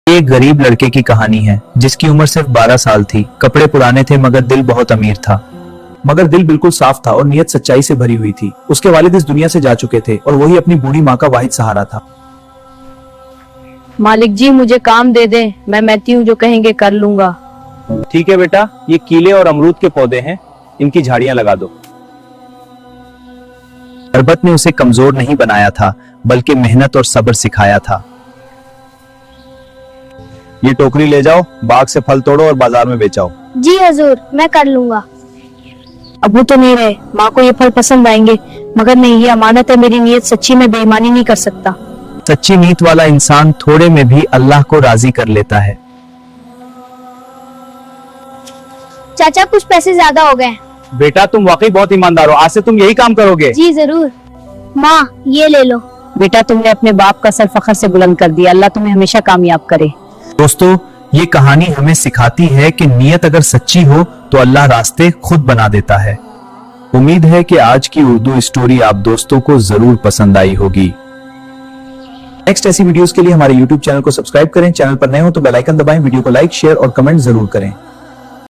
एक गरीब लड़के की कहानी है जिसकी उम्र सिर्फ 12 साल थी। कपड़े पुराने थे मगर दिल बहुत अमीर था। मगर दिल बिल्कुल साफ था और नीयत सच्चाई से भरी हुई थी। उसके वालिद इस दुनिया से जा चुके थे और वही अपनी बूढ़ी माँ का वाहिद सहारा था। मालिक जी मुझे काम दे दे, मैं मैथ्यू जो कहेंगे कर लूंगा। ठीक है बेटा, ये कीले और अमरूद के पौधे हैं, इनकी झाड़ियां लगा दो। अरबत ने उसे कमजोर नहीं बनाया था बल्कि मेहनत और सब्र सिखाया था। ये टोकरी ले जाओ, बाग से फल तोड़ो और बाजार में बेचाओ। जी हजूर, मैं कर लूंगा। अब वो तो नहीं रहे, माँ को ये फल पसंद आएंगे, मगर नहीं, ये अमानत है मेरी नीयत सच्ची, में बेईमानी नहीं कर सकता। सच्ची नीयत वाला इंसान थोड़े में भी अल्लाह को राजी कर लेता है। चाचा कुछ पैसे ज्यादा हो गए। बेटा तुम वाकई बहुत ईमानदार हो, आज से तुम यही काम करोगे। जी जरूर। माँ ये ले लो। बेटा तुमने अपने बाप का सर फखर से बुलंद कर दिया, अल्लाह तुम्हें हमेशा कामयाब करे। दोस्तों, ये कहानी हमें सिखाती है कि नीयत अगर सच्ची हो तो अल्लाह रास्ते खुद बना देता है। उम्मीद है कि आज की उर्दू स्टोरी आप दोस्तों को जरूर पसंद आई होगी। नेक्स्ट ऐसी वीडियोस के लिए हमारे YouTube चैनल को सब्सक्राइब करें। चैनल पर नए हो तो बेल आइकन दबाएं, वीडियो को लाइक, शेयर और कमेंट जरूर करें।